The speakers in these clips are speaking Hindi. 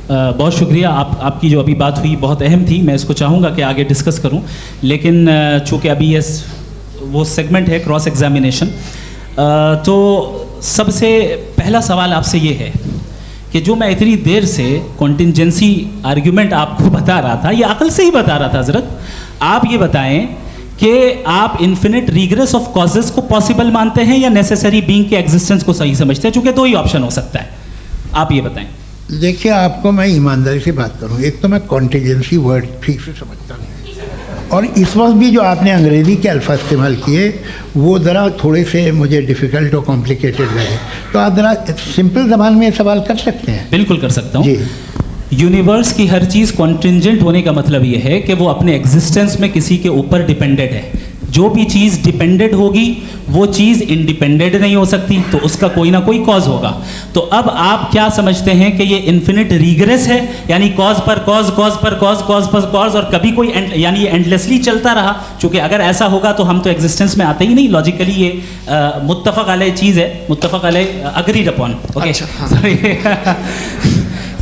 बहुत शुक्रिया। आपकी जो अभी बात हुई बहुत अहम थी, मैं इसको चाहूँगा कि आगे डिस्कस करूँ, लेकिन चूँकि अभी ये वो सेगमेंट है क्रॉस एग्जामिनेशन, तो सबसे पहला सवाल आपसे ये है कि जो मैं इतनी देर से कॉन्टिंजेंसी आर्ग्यूमेंट आपको बता रहा था, ये अकल से ही बता रहा था हजरत, आप ये बताएं कि आप इन्फिनिट रिग्रेस ऑफ कॉजेस को पॉसिबल मानते हैं या नेसेसरी बीइंग के एग्जिस्टेंस को सही समझते हैं, चूँकि दो ही ऑप्शन हो सकता है, आप ये बताएं। देखिए, आपको मैं ईमानदारी से बात करूं, एक तो मैं कॉन्टिजेंसी वर्ड ठीक से समझता नहीं, और इस वक्त भी जो आपने अंग्रेज़ी के अल्फाज इस्तेमाल किए वो ज़रा थोड़े से मुझे डिफ़िकल्ट और कॉम्प्लिकेटेड लगे, तो आप ज़रा सिंपल ज़बान में सवाल कर सकते हैं। बिल्कुल कर सकता हूँ जी। यूनिवर्स की हर चीज़ कॉन्टिंजेंट होने का मतलब ये है कि वो अपने एग्जिस्टेंस में किसी के ऊपर डिपेंडेंट है। जो भी चीज़ डिपेंडेंट होगी वो चीज़ इंडिपेंडेंट नहीं हो सकती, तो उसका कोई ना कोई कॉज होगा। तो अब आप क्या समझते हैं कि ये इन्फिनिट रिग्रेस है, यानी कॉज पर कॉज, कॉज पर कॉज, कॉज पर कॉज, और कभी कोई यानी ये एंडलेसली चलता रहा? क्योंकि अगर ऐसा होगा तो हम तो एग्जिस्टेंस में आते ही नहीं, लॉजिकली ये मुत्तफ़क़ अलैह चीज़ है, मुत्तफ़क़ अलैह अग्रीड अपॉन। ओके,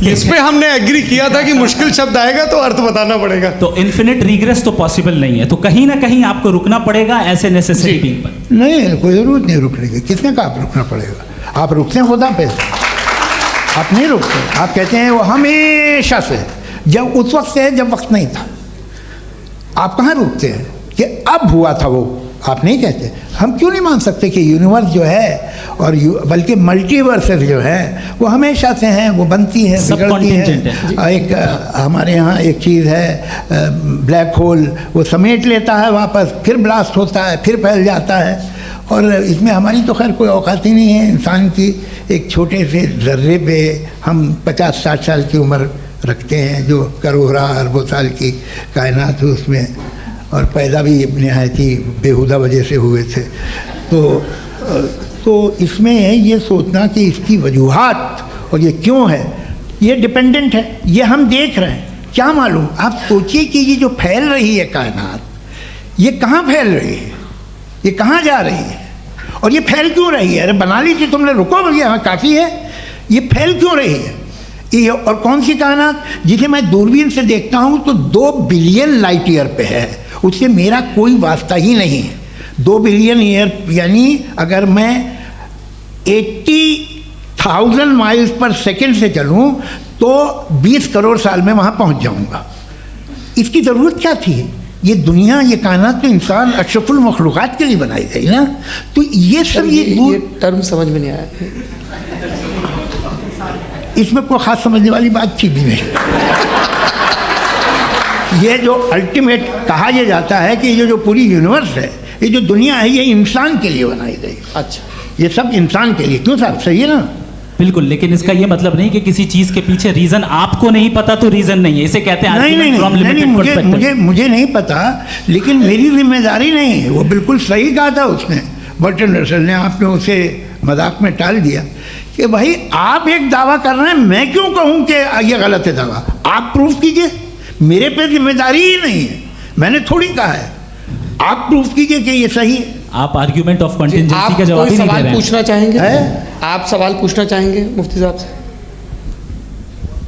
इस पे हमने एग्री किया था कि मुश्किल शब्द आएगा तो अर्थ बताना पड़ेगा। तो इन्फिनिट रिग्रेस तो पॉसिबल नहीं है, तो कहीं ना कहीं आपको रुकना पड़ेगा ऐसे नेसेसरी बीइंग पर। नहीं, कोई ज़रूरत नहीं रुकने की। किसने कहा आप रुकना पड़ेगा? आप रुकते हैं खुदा पे, आप नहीं रुकते। आप कहते हैं वो हमेशा से, जब उस वक्त से जब वक्त नहीं था। आप कहाँ रुकते हैं कि अब हुआ था वो? आप नहीं कहते। हम क्यों नहीं मान सकते कि यूनिवर्स जो है और बल्कि मल्टीवर्सेस जो है वो हमेशा से हैं, वो बनती है, बिगड़ती है। एक हमारे यहाँ एक चीज़ है ब्लैक होल, वो समेट लेता है वापस, फिर ब्लास्ट होता है, फिर फैल जाता है, और इसमें हमारी तो खैर कोई औकात ही नहीं है। इंसान की एक छोटे से ज़र्रे पे हम 50-60 साल की उम्र रखते हैं, जो करोड़ों अरबों साल की कायनात है उसमें, और पैदा भी नहायत ही बेहुदा वजह से हुए थे। तो इसमें ये सोचना कि इसकी वजूहात और ये क्यों है, ये डिपेंडेंट है, ये हम देख रहे हैं, क्या मालूम। आप सोचिए कि ये जो फैल रही है कायनात, ये कहाँ फैल रही है, ये कहाँ जा रही है, और ये फैल क्यों रही है? अरे बना ली थी तुमने, रुको भैया, हाँ काफ़ी है। ये फैल क्यों रही है? ये और कौन सी कायनात जिसे मैं दूरबीन से देखता हूँ तो 2 बिलियन लाइट ईयर पे है, उससे मेरा कोई वास्ता ही नहीं है। 2 बिलियन ईयर यानी अगर मैं 80,000 माइल्स पर सेकेंड से चलूँ तो 20 करोड़ साल में वहाँ पहुँच जाऊँगा। इसकी ज़रूरत क्या थी? ये दुनिया, ये कायनात तो इंसान अशरफुल मखलूक़ात के लिए बनाई गई ना। तो ये सब ये टर्म समझ में नहीं आया, इसमें कोई ख़ास समझने वाली बात थी भी नहीं। ये जो अल्टीमेट कहा यह जाता है कि ये जो पूरी यूनिवर्स है, ये जो दुनिया है, ये इंसान के लिए बनाई गई। अच्छा, ये सब इंसान के लिए। क्यों साहब, सही है ना? बिल्कुल, लेकिन इसका ये मतलब नहीं कि किसी चीज़ के पीछे रीज़न आपको नहीं पता तो रीज़न नहीं है, इसे कहते हैं नहीं, मुझे नहीं पता, लेकिन मेरी जिम्मेदारी नहीं है। वो बिल्कुल सही कहा था उसने, बर्टन रसल ने। आपने उसे मजाक में टाल दिया कि भाई आप एक दावा कर रहे हैं, मैं क्यों कहूँ कि ये गलत है दावा? आप प्रूफ कीजिए, मेरे पे जिम्मेदारी ही नहीं है, मैंने थोड़ी कहा है। आप प्रूफ कीजिए कि ये सही है। आप आर्ग्यूमेंट ऑफ कॉन्टिंजेंसी का जवाब ही नहीं दे रहे हैं। पूछना चाहेंगे? आप सवाल पूछना चाहेंगे मुफ्ती साहब से?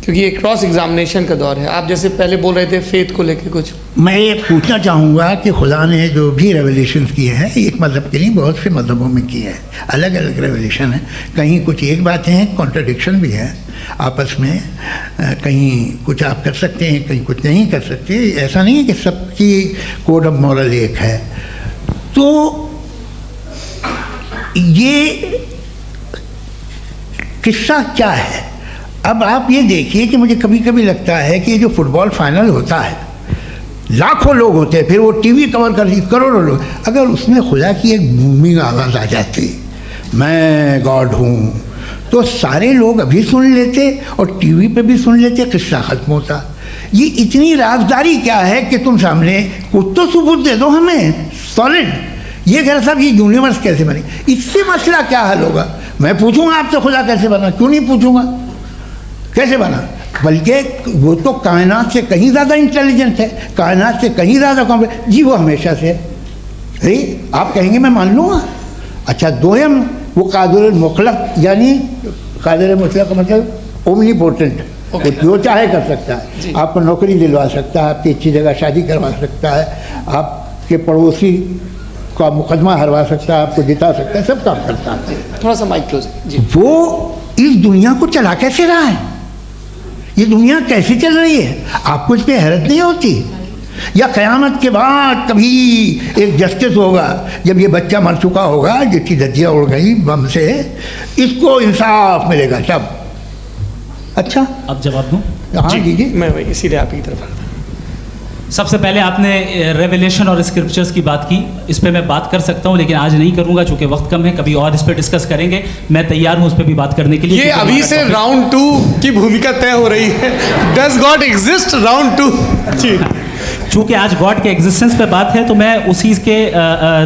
क्योंकि ये क्रॉस एग्जामिनेशन का दौर है। आप जैसे पहले बोल रहे थे फेथ को लेके कुछ, मैं ये पूछना चाहूँगा कि खुदा ने जो भी रेवलेशन किए हैं, एक मज़हब के नहीं बहुत से मज़हबों में किए हैं, अलग अलग रेवलेशन है। कहीं कुछ एक बातें हैं, कॉन्ट्रडिक्शन भी है आपस में, कहीं कुछ आप कर सकते हैं, कहीं कुछ नहीं कर सकते। ऐसा नहीं है कि सबकी कोड ऑफ मॉरल एक है। तो ये किस्सा क्या है? अब आप ये देखिए कि मुझे कभी कभी लगता है कि ये जो फुटबॉल फाइनल होता है, लाखों लोग होते हैं, फिर वो टीवी कवर करती, करोड़ों लोग, अगर उसमें खुदा की एक बूमिंग आवाज़ आ जाती, मैं गॉड हूँ, तो सारे लोग अभी सुन लेते और टीवी पे भी सुन लेते, किस्सा ख़त्म होता। ये इतनी राजदारी क्या है कि तुम सामने कुछ तो सबूत दे दो हमें सॉलिड। ये कह साहब ये यूनिवर्स कैसे बनी, इससे मसला क्या हल होगा? मैं पूछूंगा आपसे खुदा कैसे बना? क्यों नहीं पूछूंगा कैसे बना? बल्कि वो तो कायनात से कहीं ज़्यादा इंटेलिजेंट है, कायनात से कहीं ज़्यादा कॉम्प्लेक्स। जी वो हमेशा से है। अरे आप कहेंगे मैं मान लूँगा। अच्छा, दोयम वो कादिर मुतलक, यानी कादिर मुतलक का मतलब ओमनीपोटेंट, Okay. वो जो चाहे कर सकता है, आपको नौकरी दिलवा सकता है, आपकी अच्छी जगह शादी करवा सकता है, आपके पड़ोसी का मुकदमा हरवा सकता है, आपको जिता सकता है, सब काम करता है। थोड़ा सा माइक क्लोज जी। वो इस दुनिया को चला कैसे रहा है, ये दुनिया कैसे चल रही है, आपको इस पर हैरत नहीं होती? या क़यामत के बाद कभी एक जस्टिस होगा, जब ये बच्चा मर चुका होगा जिसकी धज्जियाँ उड़ गई बम से, इसको इंसाफ मिलेगा सब। अच्छा, अब जवाब दूं? हाँ दीजिए। मैं वही सीधे आप ही की तरफ आता हूं। सबसे पहले आपने रेवलेशन और स्क्रिप्चर्स की बात की, इस पे मैं बात कर सकता हूँ लेकिन आज नहीं करूँगा चूँकि वक्त कम है, कभी और इस पे डिस्कस करेंगे। मैं तैयार हूँ उस पे भी बात करने के लिए। ये अभी से राउंड 2 की भूमिका तय हो रही है। Does God exist round 2? जी, चूँकि आज गॉड के एग्जिस्टेंस पे बात है तो मैं उसी के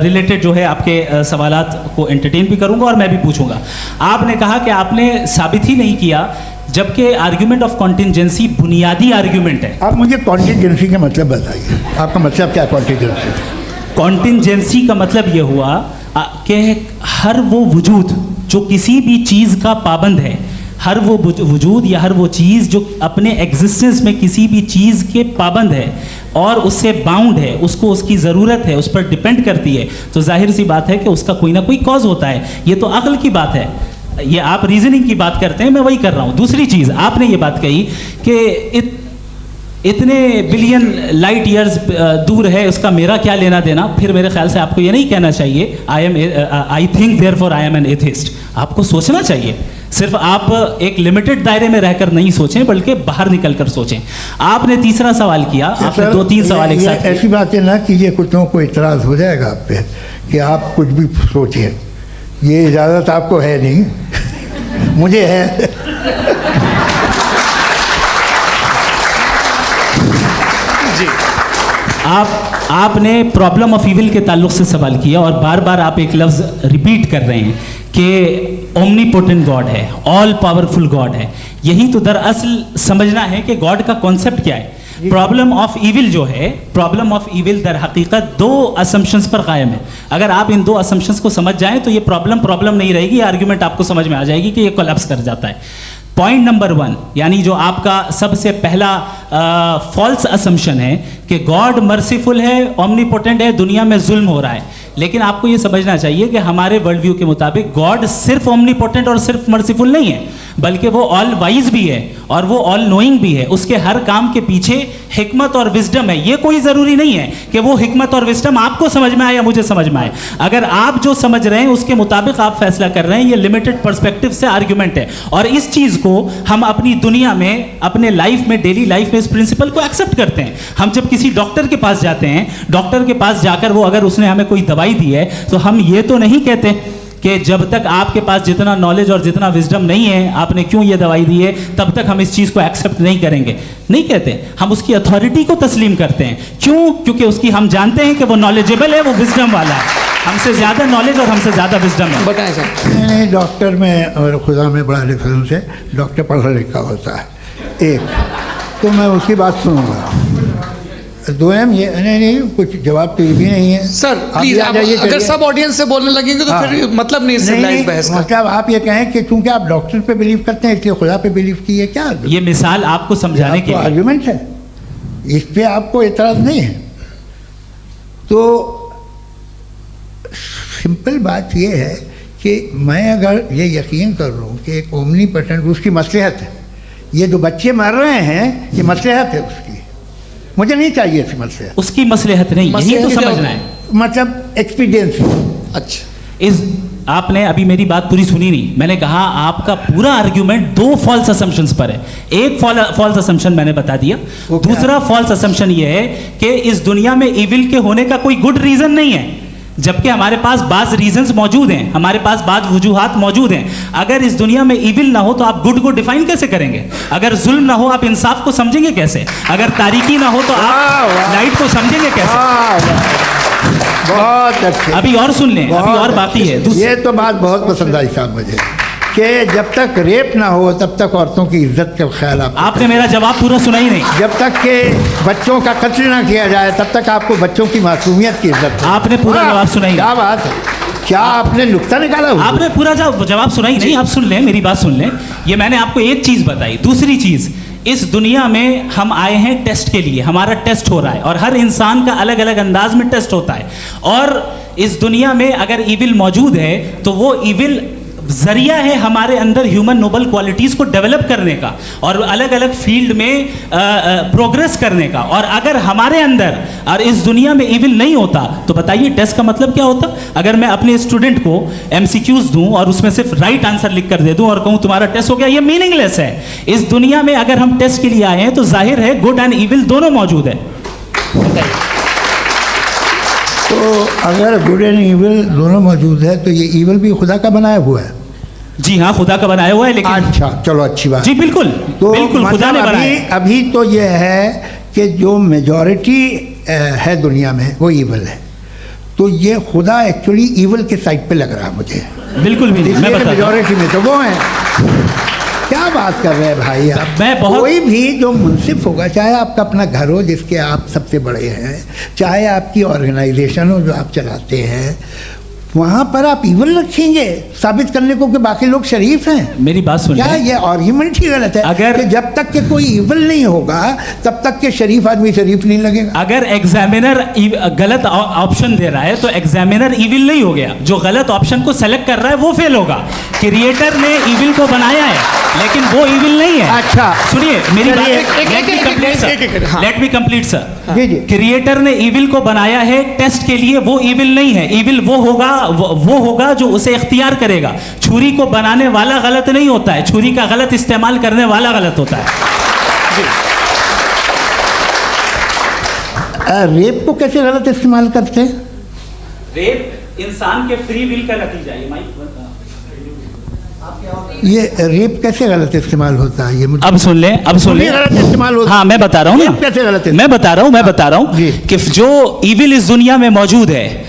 रिलेटेड जो है आपके सवालात को एंटरटेन भी करूँगा और मैं भी पूछूंगा। आपने कहा कि आपने साबित ही नहीं किया, जबकि आर्ग्यूमेंट ऑफ कॉन्टिजेंसी बुनियादी आर्ग्यूमेंट है। आप मुझे कॉन्टिजेंसी का मतलब बताइए, आपका मतलब क्या कॉन्टिजेंसी? कॉन्टिजेंसी का मतलब ये हुआ कि हर वो वजूद जो किसी भी चीज़ का पाबंद है, हर वो वजूद या हर वो चीज़ जो अपने एग्जिस्टेंस में किसी भी चीज़ के पाबंद है और उससे बाउंड है, उसको उसकी ज़रूरत है, उस पर डिपेंड करती है, तो जाहिर सी बात है कि उसका कोई ना कोई कॉज होता है। ये तो अक्ल की बात है, ये आप रीजनिंग की बात करते हैं, मैं वही कर रहा हूँ। दूसरी चीज़ आपने ये बात कही कि इतने बिलियन लाइट ईयर्स दूर है, उसका मेरा क्या लेना देना। फिर मेरे ख्याल से आपको ये नहीं कहना चाहिए I think therefore I am an atheist. आपको सोचना चाहिए, सिर्फ आप एक लिमिटेड दायरे में रहकर नहीं सोचें बल्कि बाहर निकल कर सोचें। आपने तीसरा सवाल किया, आपने 2-3 सवाल एक साथ। ऐसी बातें ना कीजिए, कुत्तों को इतराज़ हो जाएगा आप पे कि आप कुछ भी सोचिए, ये इजाज़त आपको है नहीं, मुझे है। जी, आपने प्रॉब्लम ऑफ इविल के ताल्लुक से सवाल किया और बार बार आप एक लफ्ज़ रिपीट कर रहे हैं कि ओमनीपोटेंट गॉड है, ऑल पावरफुल गॉड है। यही तो दरअसल समझना है कि गॉड का कॉन्सेप्ट क्या है। प्रॉब्लम ऑफ इविल जो है, प्रॉब्लम ऑफ इविल दर हकीकत 2 असम्पशंस पर कायम है। अगर आप इन 2 असम्पशंस को समझ जाएं तो ये प्रॉब्लम नहीं रहेगी, ये आर्ग्यूमेंट आपको समझ में आ जाएगी कि ये कोलैप्स कर जाता है। पॉइंट नंबर 1, यानी जो आपका सबसे पहला फॉल्स असम्पशन है कि गॉड मर्सीफुल है, ओमनीपोटेंट है, दुनिया में जुल्म हो रहा है। लेकिन आपको ये समझना चाहिए कि हमारे वर्ल्ड व्यू के मुताबिक गॉड सिर्फ ओमनीपोटेंट और सिर्फ मर्सीफुल नहीं है, बल्कि वो ऑल वाइज भी है और वो ऑल नोइंग भी है। उसके हर काम के पीछे हिकमत और विजडम है। ये कोई ज़रूरी नहीं है कि वो हिकमत और विजडम आपको समझ में आए या मुझे समझ में आए। अगर आप जो समझ रहे हैं उसके मुताबिक आप फैसला कर रहे हैं, ये लिमिटेड पर्सपेक्टिव से आर्ग्यूमेंट है। और इस चीज़ को हम अपनी दुनिया में, अपने लाइफ में, डेली लाइफ में इस प्रिंसिपल को एक्सेप्ट करते हैं। हम जब किसी डॉक्टर के पास जाते हैं, डॉक्टर के पास जाकर वो अगर उसने हमें कोई दवाई दी है तो हम ये तो नहीं कहते कि जब तक आपके पास जितना नॉलेज और जितना विजडम नहीं है, आपने क्यों ये दवाई दी है, तब तक हम इस चीज़ को एक्सेप्ट नहीं करेंगे। नहीं कहते, हम उसकी अथॉरिटी को तस्लीम करते हैं। क्यों? क्योंकि उसकी हम जानते हैं कि वो नॉलेजेबल है, वो विजडम वाला है, हमसे ज़्यादा नॉलेज और हमसे ज़्यादा विजडम है। बताएं सर। नहीं, डॉक्टर में और खुदा में बड़ा डिफरेंस है। डॉक्टर पढ़ा लिखा होता है, एक तो मैं उसकी बात सुनूंगा। 2 ये नहीं, कुछ जवाब तो ये भी नहीं है। सर प्लीज, अगर सब ऑडियंस से बोलने लगेंगे तो फिर मतलब नहीं सिविलाइज्ड बहस का। मतलब आप ये कहें कि चूंकि आप डॉक्टर पे बिलीव करते हैं इसलिए खुदा पे बिलीव कीजिए, क्या ये मिसाल आपको समझाने के आर्गुमेंट है, इस पे आपको एतराज़ नहीं है। तो सिंपल बात ये है कि मैं अगर ये यकीन कर रहा हूँ कि एक ओमनीपोटेंट, उसकी मसलहत है, ये जो बच्चे मर रहे हैं ये मसलहत है उसकी, मुझे नहीं चाहिए थी मसलहत। उसकी मसलहत नहीं, यही तो समझना है, मतलब एक्सपीरियंस। अच्छा, इस आपने अभी मेरी बात पूरी सुनी नहीं। मैंने कहा आपका पूरा आर्ग्यूमेंट 2 फॉल्स असम्पशंस पर है। एक फॉल्स असम्पशन मैंने बता दिया, दूसरा फॉल्स असम्पशन ये है कि इस दुनिया में इविल के होने का कोई गुड रीजन नहीं है, जबकि हमारे पास बाज़ रीजंस मौजूद हैं, हमारे पास बाज़ वजूहात मौजूद हैं। अगर इस दुनिया में इविल ना हो तो आप गुड को डिफाइन कैसे करेंगे? अगर जुल्म ना हो आप इंसाफ को समझेंगे कैसे? अगर तारीकी ना हो तो आप लाइट को समझेंगे कैसे? बहुत अच्छे। अभी और सुन लें, अभी और बाकी है। ये तो बात बहुत पसंद आई साहब मुझे कि जब तक रेप ना हो तब तक औरतों की इज्जत का ख्याल आपने मेरा जवाब पूरा सुना ही नहीं। जब तक के बच्चों का कत्ल ना किया जाए तब तक आपको बच्चों की मासूमियत की इज्जत। आपने पूरा जवाब सुना ही नहीं। क्या बात है, क्या आपने नुक्ता निकाला हुआ? आपने पूरा जवाब सुना ही नहीं। आप सुन लें, मेरी बात सुन लें। ये मैंने आपको एक चीज़ बताई। दूसरी चीज़, इस दुनिया में हम आए हैं टेस्ट के लिए, हमारा टेस्ट हो रहा है और हर इंसान का अलग अलग अंदाज में टेस्ट होता है। और इस दुनिया में अगर ईविल मौजूद है तो वो ईविल जरिया है हमारे अंदर ह्यूमन नोबल क्वालिटीज़ को डेवलप करने का और अलग अलग फील्ड में प्रोग्रेस करने का। और अगर हमारे अंदर और इस दुनिया में ईविल नहीं होता तो बताइए टेस्ट का मतलब क्या होता? अगर मैं अपने स्टूडेंट को MCQs दूं और उसमें सिर्फ राइट आंसर लिख कर दे दूं और कहूं तुम्हारा टेस्ट हो गया, ये मीनिंगलेस है। इस दुनिया में अगर हम टेस्ट के लिए आए हैं तो जाहिर है गुड एंड ईविल दोनों मौजूद है। तो अगर गुड एंड ईविल दोनों मौजूद है तो ये ईविल भी खुदा का बनाया हुआ है? जी हाँ, खुदा का बनाया हुआ है। लेकिन अच्छा, चलो अच्छी बात। जी बिल्कुल, तो बिल्कुल खुदा ने बनाया। अभी तो ये है कि जो मेजॉरिटी है दुनिया में वो ईविल है, तो ये खुदा एक्चुअली ईविल के साइड पे लग रहा है मुझे। बिल्कुल भी नहीं, मैं बता मेजॉरिटी में तो वो है। क्या बात कर रहे हैं भाई आप? मैं बहुत कोई भी जो मुंसिफ होगा, चाहे आपका अपना घर हो जिसके आप सबसे बड़े हैं, चाहे आपकी ऑर्गेनाइजेशन हो जो आप चलाते हैं, वहाँ पर आप ईविल रखेंगे साबित करने को कि बाकी लोग शरीफ हैं? मेरी बात सुनिए। क्या ये आर्ग्यूमेंट ही गलत है? अगर कि जब तक के कोई ईविल नहीं होगा तब तक के शरीफ आदमी शरीफ नहीं लगेगा। अगर एग्जामिनर गलत ऑप्शन दे रहा है तो एग्जामिनर ईविल नहीं हो गया, जो गलत ऑप्शन को सेलेक्ट कर रहा है वो फेल होगा। क्रिएटर ने ईविल को बनाया है लेकिन वो ईविल नहीं है। अच्छा सुनिए मेरी बात, हाँ। Let me complete sir. जी जी। क्रिएटर ने ईविल को बनाया है टेस्ट के लिए, वो ईविल नहीं है। ईविल वो होगा जो उसे इख्तियार करेगा। छुरी को बनाने वाला गलत नहीं होता है, छुरी का गलत इस्तेमाल करने वाला गलत होता है। रेप को कैसे गलत इस्तेमाल करते हैं? रेप इंसान के फ्री विल का नतीजा है। ये रेप कैसे गलत इस्तेमाल होता है? ये मुझे अब सुन लें, अब सुन लें। गलत इस्तेमाल होता है। हाँ मैं बता रहा हूँ ना, कैसे गलत इस्तेमाल? मैं बता रहा हूँ जी। कि जो ईविल इस दुनिया में मौजूद है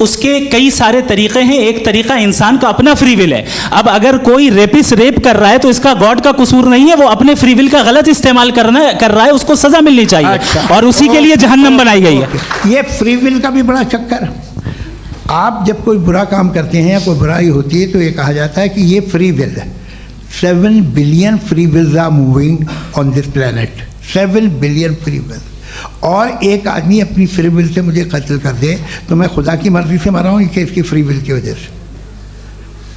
उसके कई सारे तरीके हैं। एक तरीका इंसान का अपना फ्री विल है। अब अगर कोई रेपिस्ट रेप कर रहा है तो इसका गॉड का कसूर नहीं है, वो अपने फ्री विल का गलत इस्तेमाल कर रहा है, उसको सजा मिलनी चाहिए। अच्छा। और उसी के लिए जहन्नम बनाई गई है। ये फ्री विल का भी बड़ा चक्कर। आप जब कोई बुरा काम करते हैं या कोई बुराई होती है तो ये कहा जाता है कि ये फ्री विल है। 7 billion free wills are moving on this planet. 7 billion free will. और एक आदमी अपनी फ्री विल से मुझे कत्ल कर दे तो मैं खुदा की मर्जी से मरा हूँ कि इसकी फ्री विल की वजह से?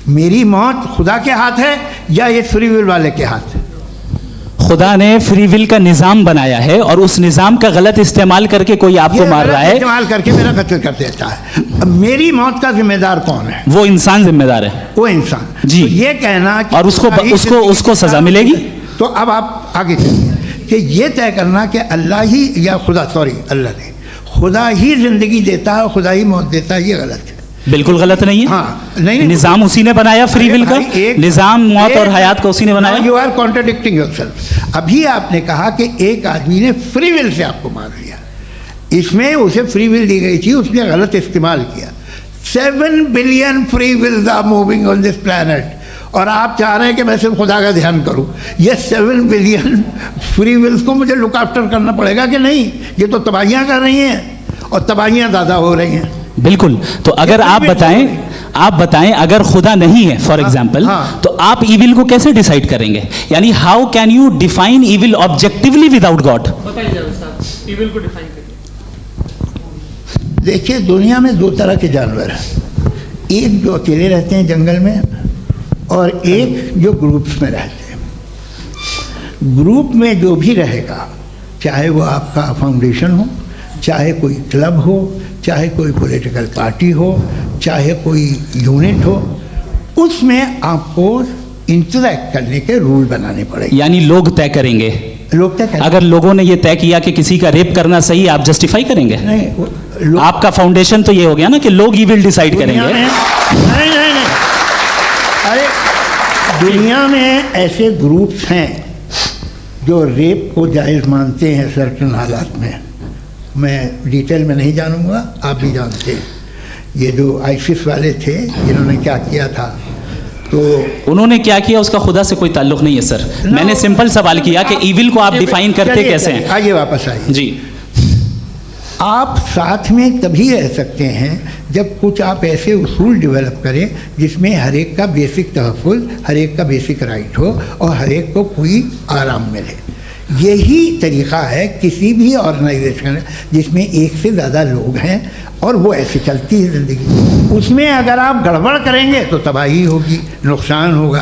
मेरी मौत खुदा के हाथ है या ये फ्री विल वाले के हाथ है? खुदा ने फ्री विल का निज़ाम बनाया है और उस निज़ाम का गलत इस्तेमाल करके कोई आपको मार रहा है, इस्तेमाल करके मेरा कत्ल कर देता है। अब मेरी मौत का जिम्मेदार कौन है? वो इंसान जिम्मेदार है। वो इंसान। जी। तो ये कहना कि और उसको सजा मिलेगी। तो अब आप आगे चलिए कि ये तय करना कि अल्लाह ही या अल्लाह ने खुदा ही जिंदगी देता है, खुदा ही मौत देता है, ये गलत है। बिल्कुल गलत नहीं है। हाँ, नहीं निज़ाम उसी ने बनाया फ्री विल का। निज़ाम मौत और हयात का उसी ने बनाया। You are contradicting yourself. अभी आपने कहा कि एक आदमी ने फ्री विल से आपको मार दिया, इसमें उसे फ्री विल दी गई थी, उसने गलत इस्तेमाल किया। 7 billion free wills are moving on this planet और आप चाह रहे हैं कि मैं सिर्फ खुदा का ध्यान करूं। ये 7 बिलियन फ्री विल्स को मुझे लुक आफ्टर करना पड़ेगा कि नहीं? ये तो तबाहियां कर रही हैं और तबाहियां ज़्यादा हो रही हैं। बिल्कुल। तो अगर आप बताएं अगर खुदा नहीं है फॉर एग्जाम्पल, हाँ। तो आप ईविल को कैसे डिसाइड करेंगे? यानी how can you define evil objectively without God? Evil को डिफाइन करिए। देखिए, दुनिया में 2 तरह के जानवर हैं। एक जो अकेले रहते हैं जंगल में और एक जो ग्रुप्स में रहते हैं। ग्रुप में जो भी रहेगा, चाहे वो आपका फाउंडेशन हो, चाहे कोई क्लब हो, चाहे कोई पॉलिटिकल पार्टी हो, चाहे कोई यूनिट हो, उसमें आपको इंटरैक्ट करने के रूल बनाने पड़ेंगे। यानी लोग तय करेंगे। लोग तय करेंगे। अगर लोगों ने ये तय किया कि किसी का रेप करना सही है, आप जस्टिफाई करेंगे? नहीं, आपका फाउंडेशन तो ये हो गया ना कि लोग ईविल डिसाइड करेंगे। नहीं, अरे दुनिया में ऐसे ग्रुप्स हैं जो रेप को जायज़ मानते हैं सर्टेन हालात में। मैं डिटेल में नहीं जानूंगा, आप भी जानते हैं। ये जो आईसिस वाले थे, इन्होंने क्या किया था, तो उन्होंने क्या किया उसका खुदा से कोई ताल्लुक नहीं है सर। मैंने सिंपल सवाल किया कि ईविल को आप डिफाइन करते कैसे हैं? आइए वापस आइए जी। आप साथ में तभी रह सकते हैं जब कुछ आप ऐसे उसूल डेवलप करें जिसमें हर एक का बेसिक तहफ़्फ़ुज़, हर एक का बेसिक राइट हो और हर एक को कोई आराम मिले। यही तरीक़ा है किसी भी ऑर्गेनाइजेशन जिसमें एक से ज़्यादा लोग हैं और वो ऐसे चलती है ज़िंदगी। उसमें अगर आप गड़बड़ करेंगे तो तबाही होगी, नुकसान होगा,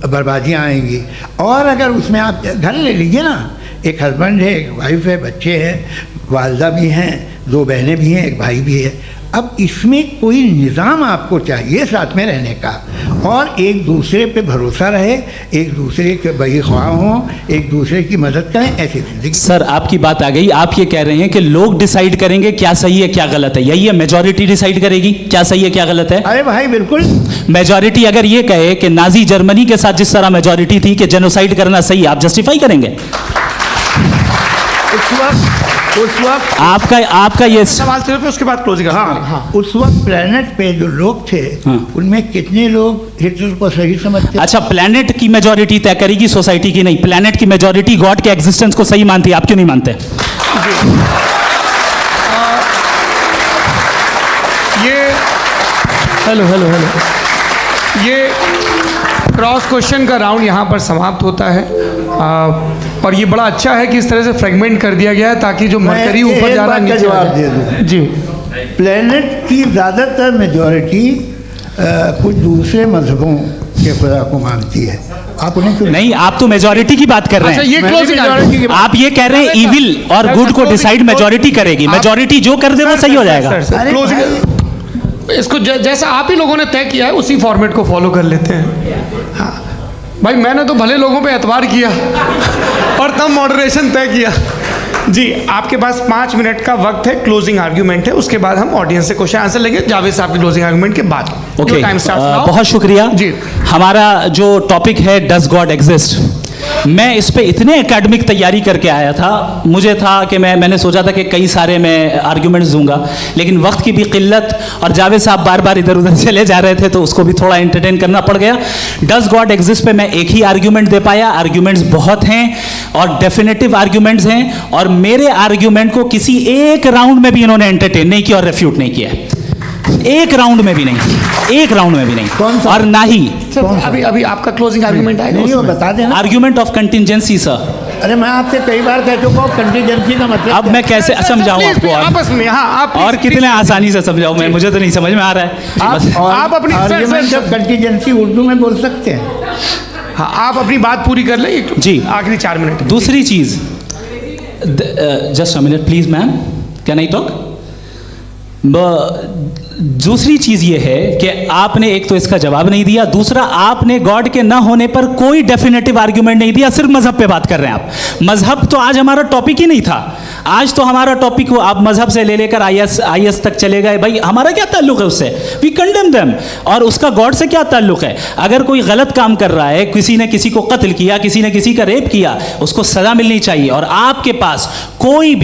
बर्बादियाँ आएंगी। और अगर उसमें आप घर ले लीजिए ना, एक हस्बैंड है, एक वाइफ है, बच्चे हैं, वालदा भी हैं, 2 बहनें भी हैं, एक भाई भी है। अब इसमें कोई निज़ाम आपको चाहिए साथ में रहने का, और एक दूसरे पे भरोसा रहे, एक दूसरे के बहीख्वाह हों, एक दूसरे की मदद करें, ऐसी ज़िंदगी। सर आपकी बात आ गई, आप ये कह रहे हैं कि लोग डिसाइड करेंगे क्या सही है क्या गलत है, यही है? मेजॉरिटी डिसाइड करेगी क्या सही है क्या गलत है? अरे भाई बिल्कुल। मेजॉरिटी अगर ये कहे कि नाजी जर्मनी के साथ जिस तरह मेजॉरिटी थी कि जेनोसाइड करना सही है, आप जस्टिफाई करेंगे? उस वक्त आपका ये सवाल सिर्फ उसके बाद क्लोजिंग। हाँ, उस वक्त प्लेनेट पे जो लोग थे, उनमें कितने लोग हिटलर को सही समझते? अच्छा, प्लेनेट की मेजॉरिटी तय करेगी, सोसाइटी की नहीं। प्लेनेट की मेजॉरिटी गॉड के एग्जिस्टेंस को सही मानती है, आप क्यों नहीं मानते? ये हेलो ये क्रॉस क्वेश्चन का राउंड यहाँ पर समाप्त होता है। और ये बड़ा अच्छा है कि इस तरह से फ्रेगमेंट कर दिया गया है ताकि जो मरकरी ऊपर जा रहा है नीचे जवाब दे दूँ जी। प्लेनेट की ज़्यादातर मेजॉरिटी कुछ दूसरे मजहबों के खुदा को मानती है। आप उन्हें क्यों नहीं? आप तो मेजॉरिटी की बात कर रहे अच्छा, हैं। ये क्लोजिंग आप ये कह रहे हैं इविल और गुड को डिसाइड मेजॉरिटी करेगी, मेजॉरिटी जो कर दे वो सही हो जाएगा। क्लोजिंग इसको जैसा आप ही लोगों ने तय किया है उसी फॉर्मेट को फॉलो कर लेते हैं। हाँ भाई, मैंने तो भले लोगों पे एतबार किया और तब मॉडरेशन तय किया। जी, आपके पास 5 मिनट का वक्त है, क्लोजिंग आर्ग्यूमेंट है, उसके बाद हम ऑडियंस से क्वेश्चन आंसर लेंगे जावेद साहब की क्लोजिंग आर्ग्यूमेंट के बाद। Okay, time start. बहुत शुक्रिया जी। हमारा जो टॉपिक है डज गॉड एग्जिस्ट, मैं इस पे इतने एकेडमिक तैयारी करके आया था, मुझे था कि मैंने सोचा था कि कई सारे मैं आर्ग्यूमेंट्स दूंगा, लेकिन वक्त की भी किल्लत और जावेद साहब बार बार इधर उधर चले जा रहे थे तो उसको भी थोड़ा एंटरटेन करना पड़ गया। डज गॉड एग्जिस्ट पे मैं एक ही आर्ग्यूमेंट दे पाया, आर्ग्यूमेंट्स बहुत हैं और डेफिनेटिव आर्ग्यूमेंट्स हैं, और मेरे आर्ग्यूमेंट को किसी एक राउंड में भी इन्होंने एंटरटेन नहीं किया और रेफ्यूट नहीं किया, एक राउंड में भी नहीं, एक राउंड में भी नहीं। कौन सा? और ना ही अभी आपका क्लोजिंग आर्ग्यूमेंट आएगा, नहीं वो बता देना। Argument of contingency sir. अरे मैं आपसे कई बार कह चुका हूँ कंटीजेंसी का मतलब अब मैं कैसे समझाऊं आपको? आपस में हाँ, आप और कितने आसानी से समझाऊं मैं, मुझे तो नहीं समझ में आ रहा है। बस आप अपनी आर्ग्यूमेंट ऑफ कंटीजेंसी उर्दू में बोल सकते हैं। हाँ, आप अपनी बात पूरी कर लें जी, आखिरी 4 मिनट। दूसरी चीज, just a minute please ma'am, can I talk? दूसरी चीज ये है कि आपने एक तो इसका जवाब नहीं दिया, दूसरा आपने गॉड के ना होने पर कोई डेफिनेटिव आर्ग्यूमेंट नहीं दिया, सिर्फ मजहब पे बात कर रहे हैं आप। मजहब तो आज हमारा टॉपिक ही नहीं था, आज तो हमारा टॉपिक हो, आप मजहब से ले लेकर आईएस तक चले गए। भाई हमारा क्या ताल्लुक है उससे? We condemn them. और उसका गॉड से क्या ताल्लुक है? अगर कोई गलत काम कर रहा है, किसी ने किसी को कत्ल किया, किसी ने किसी का रेप किया, उसको सजा मिलनी चाहिए। और आपके पास कोई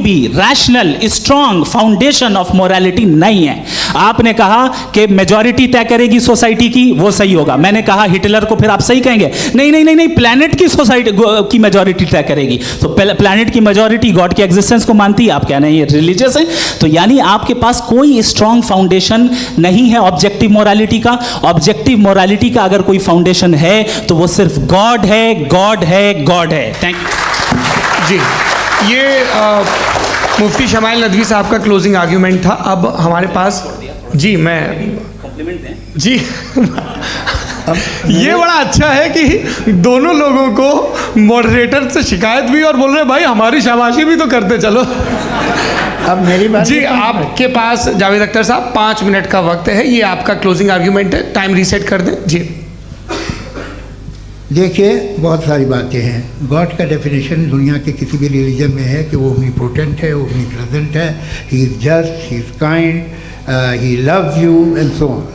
भी rational strong foundation of morality नहीं है। आपने कहा कि मेजॉरिटी तय करेगी सोसाइटी की, वो सही होगा। मैंने कहा हिटलर को फिर आप सही कहेंगे, नहीं, प्लैनेट की सोसाइटी की मेजॉरिटी तय करेगी। तो प्लैनेट की मेजॉरिटी गॉड के एग्जिस्टेंस को मानती है, आप कह रहे हैं ये रिलीजियस है। तो यानी आपके पास कोई स्ट्रॉन्ग फाउंडेशन नहीं है ऑब्जेक्टिव मोरालिटी का। ऑब्जेक्टिव मोरालिटी का अगर कोई फाउंडेशन है तो वो सिर्फ गॉड है। थैंक यू जी। ये मुफ्ती शमाइल नदवी साहब का क्लोजिंग आर्ग्यूमेंट था। अब हमारे पास जी, मैं जी ये बड़ा अच्छा है कि दोनों लोगों को मॉडरेटर से शिकायत भी और बोल रहे भाई हमारी शाबाशी भी तो करते चलो। अब मेरी बात जी, आपके पास जावेद अख्तर साहब 5 मिनट का वक्त है, ये आपका क्लोजिंग आर्ग्यूमेंट है, टाइम रीसेट कर दें जी। देखिए, बहुत सारी बातें हैं। गॉड का डेफिनेशन दुनिया के किसी भी रिलीजन में है कि वो ओमनीपोटेंट है, ओमनीप्रेजेंट है, he is just, he is kind, he loves you and so on.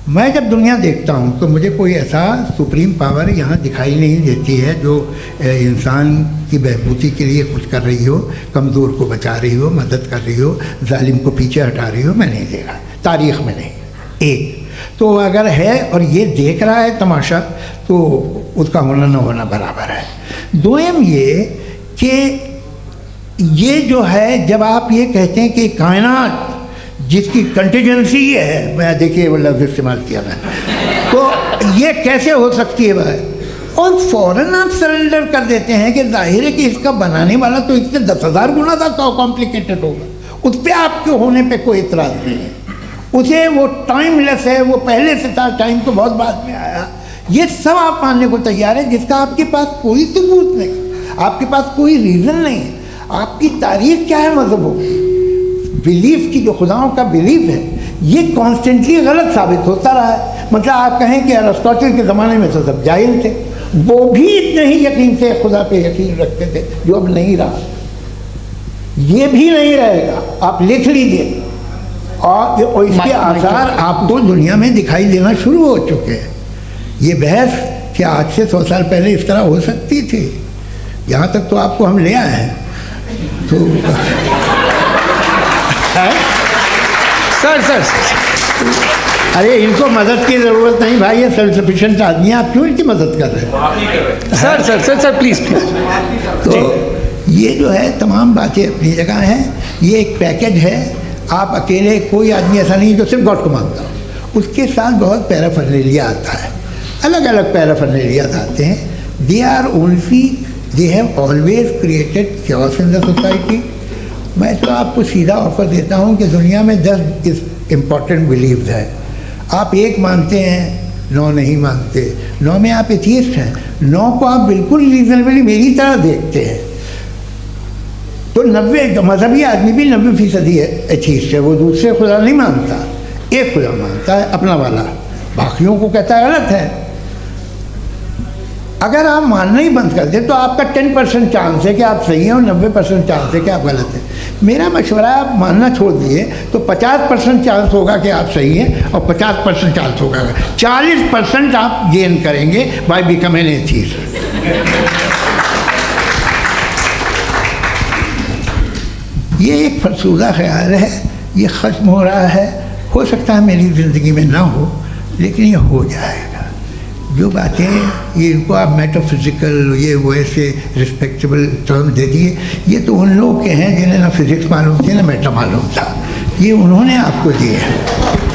मैं जब दुनिया देखता हूँ तो मुझे कोई ऐसा सुप्रीम पावर यहाँ दिखाई नहीं देती है जो इंसान की बहबूदी के लिए कुछ कर रही हो, कमज़ोर को बचा रही हो, मदद कर रही हो, जालिम को पीछे हटा रही हो। मैं नहीं देखा, तारीख़ में नहीं। एक तो अगर है और ये देख रहा है तमाशा, तो उसका होना न होना बराबर है। दोयम ये कि ये जो है, जब आप ये कहते हैं कि कायनात जिसकी कंटीजेंसी ये है, मैं देखिए वो लफ्ज़ इस्तेमाल किया मैं, तो ये कैसे हो सकती है भाई? और फौरन आप सरेंडर कर देते हैं कि जाहिर है कि इसका बनाने वाला तो इससे 10,000 गुना ज़्यादा कॉम्प्लिकेटेड होगा, उस पर आपके होने पे कोई इतराज़ नहीं है। उसे वो टाइमलेस है, वो पहले से था, टाइम तो बहुत बाद में आया, ये सब आप मानने को तैयार है, जिसका आपके पास कोई सबूत नहीं, आपके पास कोई रीज़न नहीं है। आपकी तारीख क्या है मज़हबों की, बिलीफ की, जो खुदाओं का बिलीफ है, ये कॉन्स्टेंटली गलत साबित होता रहा है। मतलब आप कहें कि अरिस्टोटल के ज़माने में तो सब जाहिल थे, वो भी इतने ही यकीन से खुदा पे यकीन रखते थे, जो अब नहीं रहा, ये भी नहीं रहेगा, आप लिख लीजिए। और इसके आसार आपको दुनिया में दिखाई देना शुरू हो चुके हैं। ये बहस क्या आज से 100 साल पहले इस तरह हो सकती थी, यहाँ तक तो आपको हम ले आए हैं। तो सर अरे इनको मदद की ज़रूरत नहीं भाई, ये सेल्फ सफिशिएंट आदमी है, आप क्यों इनकी मदद कर रहे हैं? Sir please. तो ये जो है तमाम बातें अपनी जगह हैं, ये एक पैकेज है। आप अकेले, कोई आदमी ऐसा नहीं जो सिर्फ गॉड को मानता हो, उसके साथ बहुत पैराफर्नेलिया आता है, अलग अलग पैराफर्नेलिया आते हैं। They have always created chaos in the society. मैं तो आपको सीधा ऑफर देता हूँ कि दुनिया में 10 इम्पॉर्टेंट बिलीव्स है, आप एक मानते हैं, 9 नहीं मानते, 9 में आप एथियस्ट हैं, 9 को आप बिल्कुल रीजनेबली मेरी तरह देखते हैं। तो 90 मजहबी आदमी भी 90% एथियस्ट है, वो दूसरे खुदा नहीं मानता, एक खुदा मानता है अपना वाला, बाकियों को कहता है गलत है। अगर आप मानना ही बंद कर दें तो आपका 10% चांस है कि आप सही हैं और 90% चांस है कि आप गलत हैं। मेरा मशवरा है, आप मानना छोड़ दिए तो 50% चांस होगा कि आप सही हैं और 50% चांस होगा, 40% आप गेन करेंगे बाय बिकमिंग एन एथियस्ट। ये एक फरसूदा ख्याल है, ये ख़त्म हो रहा है, हो सकता है मेरी ज़िंदगी में ना हो, लेकिन ये हो जाएगा। जो बातें ये इनको आप मेटाफिज़िकल ये वो ऐसे रिस्पेक्टेबल टर्म दे दिए, ये तो उन लोग के हैं जिन्हें ना फिज़िक्स मालूम थी ना मेटा मालूम था, ये उन्होंने आपको दिए हैं।